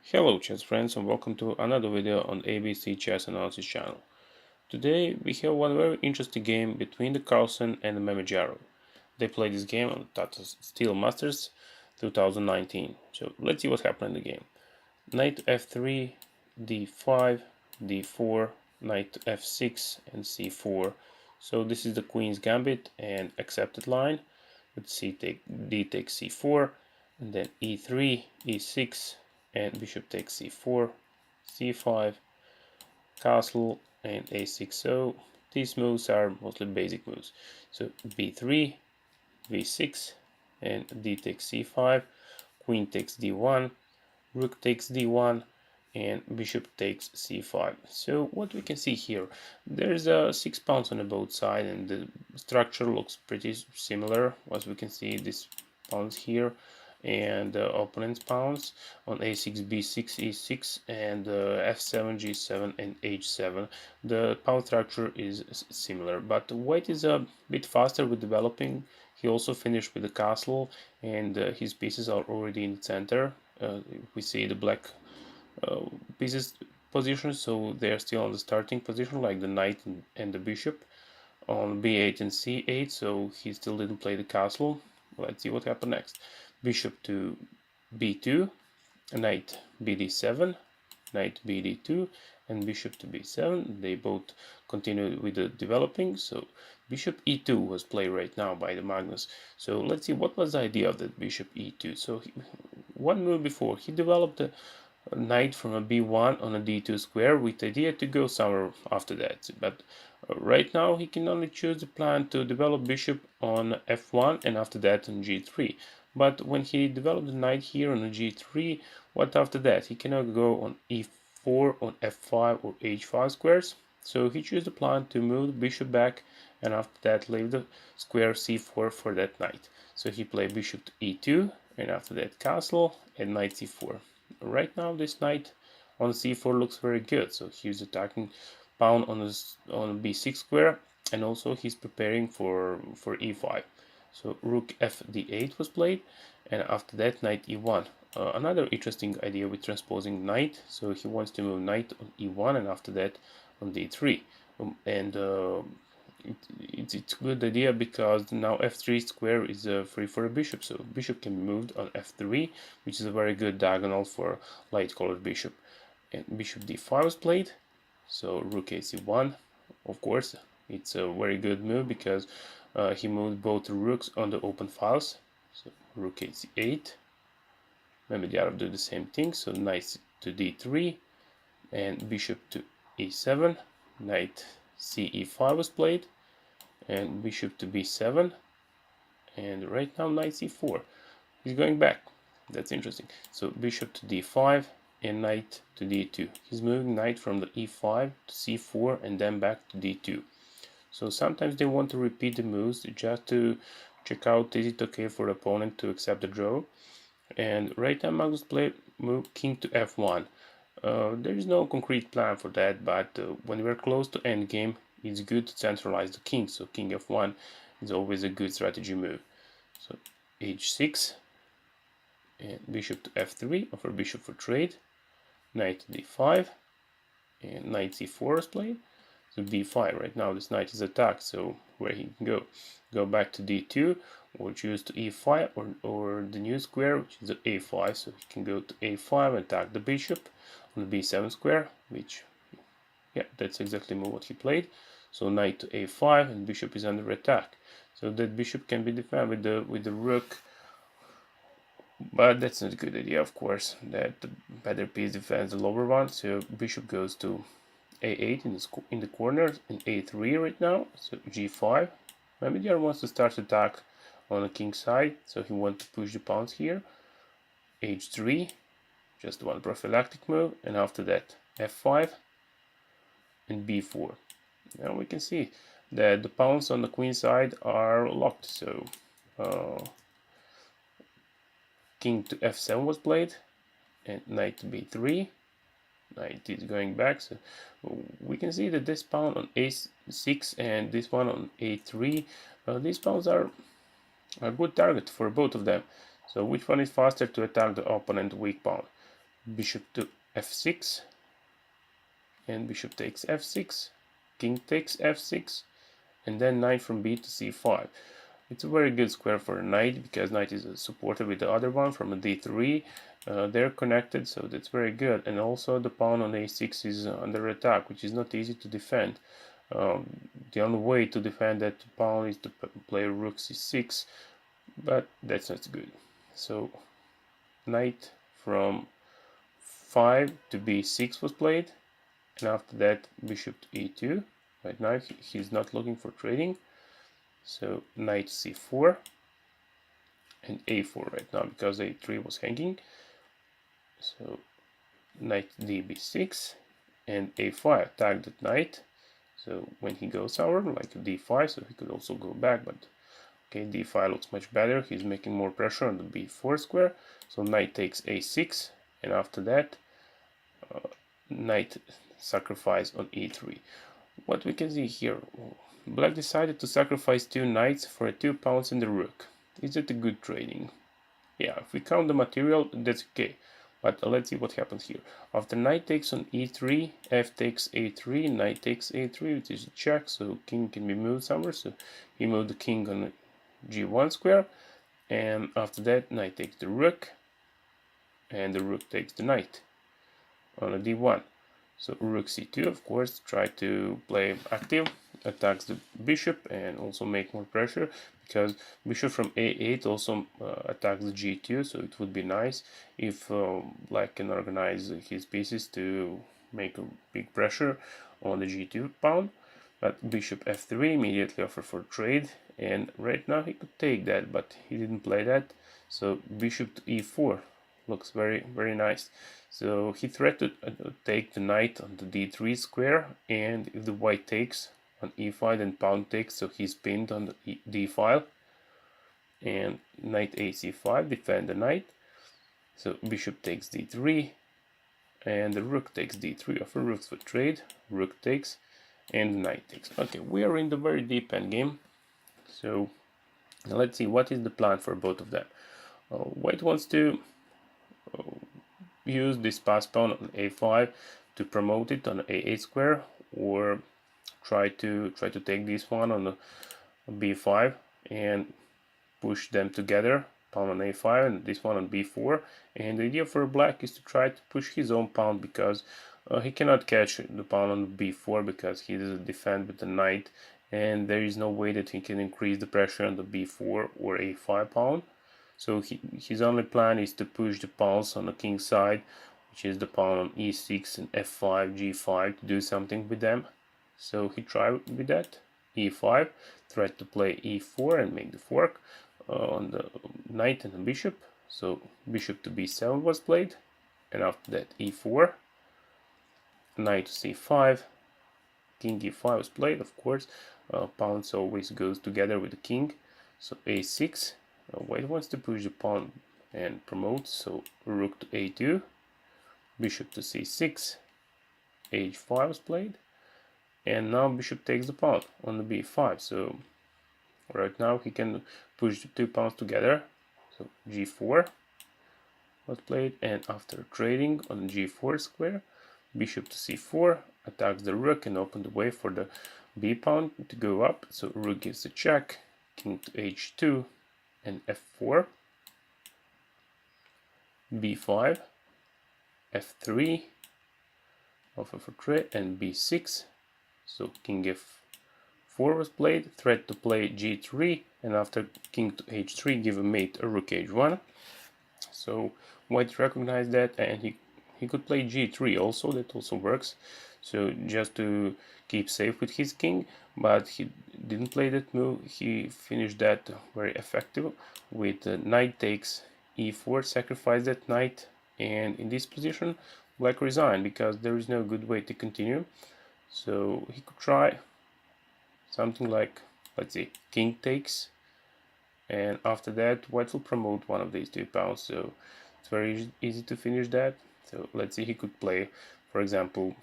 Hello chess friends and welcome to another video on ABC Chess Analysis channel. Today we have one very interesting game between the Carlsen and the Mamedyarov. They played this game on Tata Steel Masters 2019. So let's see what happened in the game. Knight f3, d5, d4, knight f6 and c4. So this is the queen's gambit and accepted line. Let's see, d takes c4 and then e3, e6 and bishop takes c4, c5, castle and a6. So these moves are mostly basic moves. So b3, v6 and d takes c5, queen takes d1, rook takes d1 and bishop takes c5. So what we can see here, there's 6 pawns on both sides and the structure looks pretty similar. As we can see, these pawns here and the opponent's pawns on a6, b6, e6 and f7, g7 and h7. The pawn structure is similar, but white is a bit faster with developing. He also finished with the castle and his pieces are already in the center. We see the black pieces position, so they are still on the starting position, like the knight and the bishop on b8 and c8, so he still didn't play the castle. Let's see what happened next. Bishop to b2, knight bd7, knight bd2 and bishop to b7. They both continued with the developing, so bishop e2 was played right now by the Magnus. So let's see what was the idea of that bishop e2. So one move before he developed a knight from a b1 on a d2 square with the idea to go somewhere after that, but right now he can only choose the plan to develop bishop on f1 and after that on g3. But when he developed the knight here on a g3, what after that? He cannot go on e4, on f5 or h5 squares. So he chose the plan to move the bishop back and after that leave the square c4 for that knight. So he played bishop to e2 and after that castle and knight c4. Right now this knight on c4 looks very good. So he's attacking pawn on b6 square and also he's preparing for e5. So rook f d8 was played and after that knight e1. Another interesting idea with transposing knight. So he wants to move knight on e1 and after that on d3. It's a good idea because now f3 square is free for a bishop, so bishop can be moved on f3, which is a very good diagonal for light colored bishop. And bishop d5 was played, so rook ac1. Of course, it's a very good move because he moved both rooks on the open files. So rook ac8. Mamedyarov do the same thing, so knight to d3 and bishop to e7. Knight ce5 was played and bishop to b7 and right now knight c4. He's going back. That's interesting. So bishop to d5 and knight to d2. He's moving knight from the e5 to c4 and then back to d2. So sometimes they want to repeat the moves just to check out is it okay for the opponent to accept the draw. And right now Magnus play move king to f1. There is no concrete plan for that, but when we're close to endgame, it's good to centralize the king. So king f1 is always a good strategy move. So h6 and bishop to f3, offer bishop for trade, knight to d5 and knight c4 is played. So d5, right now this knight is attacked, so where he can go back to d2 or choose to e5 or the new square, which is the a5. So he can go to a5 and attack the bishop on the b7 square, which, yeah, that's exactly what he played. So knight to a5 and bishop is under attack. So that bishop can be defended with the rook, but that's not a good idea, of course. That the better piece defends the lower one. So bishop goes to a8 in the corner and a3 right now. So g5. Mamedyarov wants to start attack on the king side, so he wants to push the pawns here. h3, just one prophylactic move, and after that f5 and b4. Now we can see that the pawns on the queen side are locked. So king to f7 was played and knight to b3. Knight is going back, so we can see that this pawn on a6 and this one on a3, these pawns are a good target for both of them. So which one is faster to attack the opponent weak pawn? bishop to f6, and bishop takes f6, king takes f6, and then knight from b to c5. It's a very good square for a knight because knight is supported with the other one from a d3. They're connected, so that's very good. And also the pawn on a6 is under attack, which is not easy to defend. The only way to defend that pawn is to play rook c6, but that's not good. So knight from 5 to b6 was played, and after that bishop to e2. Right now he's not looking for trading, so knight c4 and a4 right now because a3 was hanging. So knight db6 and a5 attack that knight. So when he goes over like d5, so he could also go back, but okay, d5 looks much better. He's making more pressure on the b4 square. So knight takes a6, and after that knight sacrifice on e3. What we can see here, black decided to sacrifice 2 knights for 2 pawns and the rook. Is it a good trading? Yeah, if we count the material, that's okay. But let's see what happens here. After knight takes on e3, f takes a3, knight takes a3, which is a check, so king can be moved somewhere. So he moved the king on g1 square, and after that knight takes the rook, and the rook takes the knight on a d1. So rook c2, of course, try to play active, attacks the bishop and also make more pressure, because bishop from a8 also attacks the g2, so it would be nice if black can organize his pieces to make a big pressure on the g2 pawn. But bishop f3 immediately offer for trade, and right now he could take that, but he didn't play that. So bishop to e4 looks very, very nice. So he threatened to take the knight on the d3 square, and if the white takes on e5, then pawn takes, so he's pinned on the d file, and knight ac5 defend the knight. So bishop takes d3, and the rook takes d3, offer rooks for trade, rook takes, and the knight takes. Okay, we are in the very deep end game, so let's see what is the plan for both of them. White wants to use this pass pawn on a5 to promote it on a8 square, or try to take this one on the b5 and push them together, pawn on a5 and this one on b4. And the idea for black is to try to push his own pawn, because he cannot catch the pawn on b4 because he doesn't defend with the knight, and there is no way that he can increase the pressure on the b4 or a5 pawn. So his only plan is to push the pawns on the king side, which is the pawn on e6 and f5, g5, to do something with them. So he tried with that. e5, tried to play e4 and make the fork on the knight and the bishop. So bishop to b7 was played, and after that e4, knight to c5, king e5 was played, of course. Pawns always goes together with the king. So a6. White wants to push the pawn and promote, so rook to a2, bishop to c6, h5 was played, and now bishop takes the pawn on the b5. So right now he can push the 2 pawns together. So g4 was played, and after trading on g4 square, bishop to c4 attacks the rook and open the way for the b pawn to go up. So rook gives a check, king to h2 and f4, b5, f3, offer for trade, and b6. So king f4 was played, threat to play g3, and after king to h3 give a mate a rook h1. So white recognized that, and he could play g3 also, that also works, so just to keep safe with his king. But he didn't play that move. He finished that very effective with knight takes e4, sacrifice that knight, and in this position black resigned because there is no good way to continue. So he could try something like, let's see, king takes, and after that white will promote one of these 2 pawns, so it's very easy to finish that. So let's see, he could play, for example,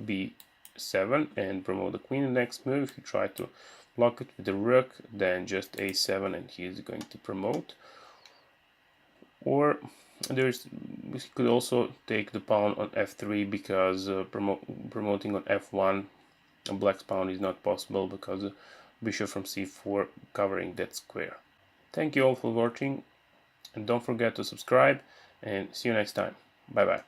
b7 and promote the queen. The next move he tried to block it with the rook, then just a7 and he is going to promote. Or We could also take the pawn on f3 because promoting on f1 black's pawn is not possible because bishop from c4 covering that square. Thank you all for watching, and don't forget to subscribe, and see you next time. Bye bye.